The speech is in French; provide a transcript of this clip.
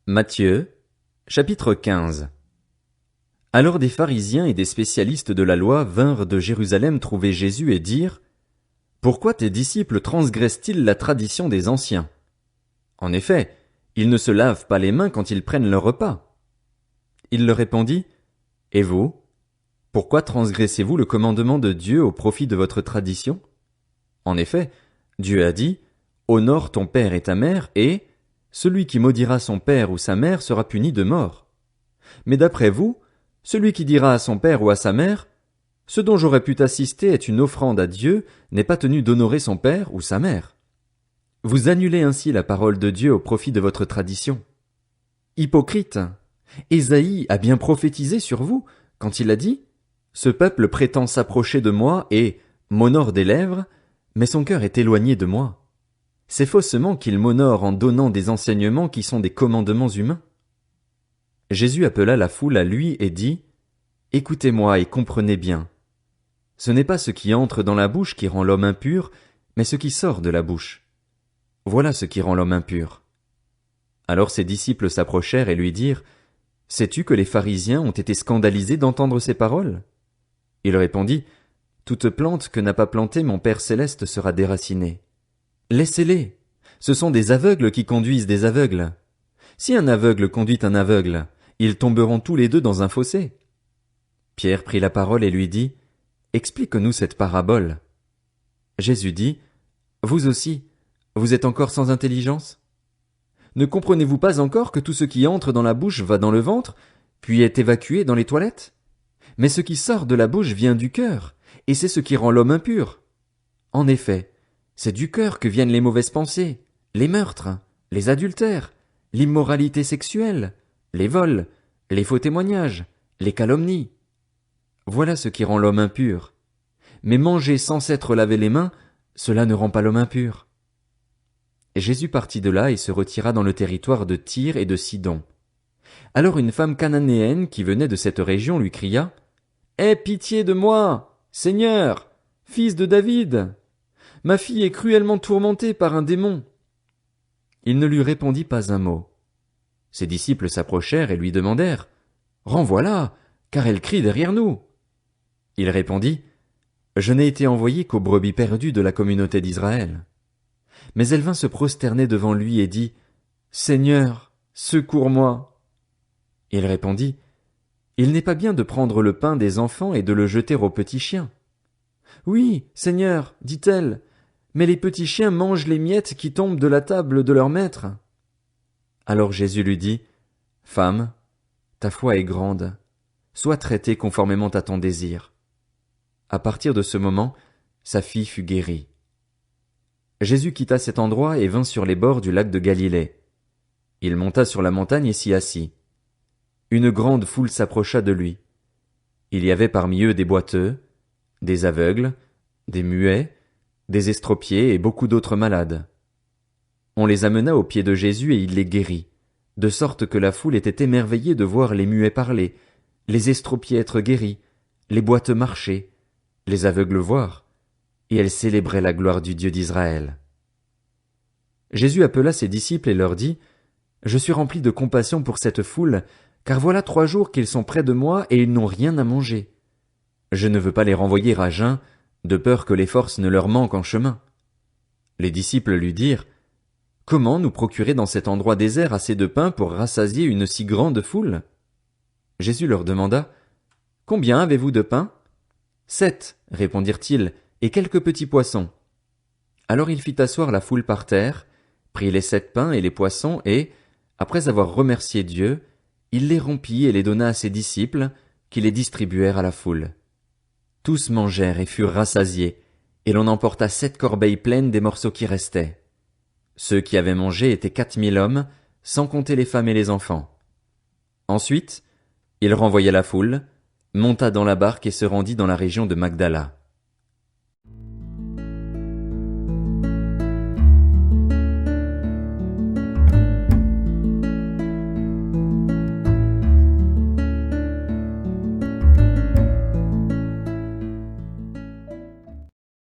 Matthieu, chapitre 15. Alors des pharisiens et des spécialistes de la loi vinrent de Jérusalem trouver Jésus et dirent: Pourquoi tes disciples transgressent-ils la tradition des anciens? En effet, ils ne se lavent pas les mains quand ils prennent leur repas. Il leur répondit: Et vous? Pourquoi transgressez-vous le commandement de Dieu au profit de votre tradition? En effet, Dieu a dit: Honore ton père et ta mère, et celui qui maudira son père ou sa mère sera puni de mort. Mais d'après vous, celui qui dira à son père ou à sa mère: Ce dont j'aurais pu t'assister est une offrande à Dieu, n'est pas tenu d'honorer son père ou sa mère. Vous annulez ainsi la parole de Dieu au profit de votre tradition. Hypocrite! Ésaïe a bien prophétisé sur vous, quand il a dit: Ce peuple prétend s'approcher de moi et m'honore des lèvres, mais son cœur est éloigné de moi. C'est faussement qu'il m'honore en donnant des enseignements qui sont des commandements humains. Jésus appela la foule à lui et dit: Écoutez-moi et comprenez bien. Ce n'est pas ce qui entre dans la bouche qui rend l'homme impur, mais ce qui sort de la bouche. Voilà ce qui rend l'homme impur. Alors ses disciples s'approchèrent et lui dirent: Sais-tu que les pharisiens ont été scandalisés d'entendre ces paroles? Il répondit: Toute plante que n'a pas plantée mon Père céleste sera déracinée. Laissez-les. Ce sont des aveugles qui conduisent des aveugles. Si un aveugle conduit un aveugle, ils tomberont tous les deux dans un fossé. Pierre prit la parole et lui dit: Explique-nous cette parabole. Jésus dit: Vous aussi, vous êtes encore sans intelligence? Ne comprenez-vous pas encore que tout ce qui entre dans la bouche va dans le ventre, puis est évacué dans les toilettes? Mais ce qui sort de la bouche vient du cœur, et c'est ce qui rend l'homme impur. En effet, c'est du cœur que viennent les mauvaises pensées, les meurtres, les adultères, l'immoralité sexuelle, les vols, les faux témoignages, les calomnies. Voilà ce qui rend l'homme impur. Mais manger sans s'être lavé les mains, cela ne rend pas l'homme impur. Et Jésus partit de là et se retira dans le territoire de Tyr et de Sidon. Alors une femme cananéenne qui venait de cette région lui cria: Aie pitié de moi, Seigneur, fils de David! Ma fille est cruellement tourmentée par un démon. Il ne lui répondit pas un mot. Ses disciples s'approchèrent et lui demandèrent: Renvoie-la, car elle crie derrière nous. Il répondit: Je n'ai été envoyé qu'aux brebis perdues de la communauté d'Israël. Mais elle vint se prosterner devant lui et dit: Seigneur, secours-moi. Il répondit: Il n'est pas bien de prendre le pain des enfants et de le jeter aux petits chiens. Oui, Seigneur, dit-elle, mais les petits chiens mangent les miettes qui tombent de la table de leur maître. Alors Jésus lui dit: Femme, ta foi est grande, sois traitée conformément à ton désir. À partir de ce moment, sa fille fut guérie. Jésus quitta cet endroit et vint sur les bords du lac de Galilée. Il monta sur la montagne et s'y assit. Une grande foule s'approcha de lui. Il y avait parmi eux des boiteux, des aveugles, des muets, des estropiés et beaucoup d'autres malades. On les amena aux pieds de Jésus et il les guérit, de sorte que la foule était émerveillée de voir les muets parler, les estropiés être guéris, les boiteux marcher, les aveugles voir, et elle célébrait la gloire du Dieu d'Israël. Jésus appela ses disciples et leur dit: Je suis rempli de compassion pour cette foule, car voilà 3 jours qu'ils sont près de moi et ils n'ont rien à manger. Je ne veux pas les renvoyer à jeun, de peur que les forces ne leur manquent en chemin. Les disciples lui dirent: Comment nous procurer dans cet endroit désert assez de pain pour rassasier une si grande foule? Jésus leur demanda: Combien avez-vous de pain? 7, répondirent-ils, et quelques petits poissons. Alors il fit asseoir la foule par terre, prit les 7 pains et les poissons et, après avoir remercié Dieu, il les rompit et les donna à ses disciples, qui les distribuèrent à la foule. Tous mangèrent et furent rassasiés, et l'on emporta 7 corbeilles pleines des morceaux qui restaient. Ceux qui avaient mangé étaient 4000 hommes, sans compter les femmes et les enfants. Ensuite, il renvoya la foule, monta dans la barque et se rendit dans la région de Magdala.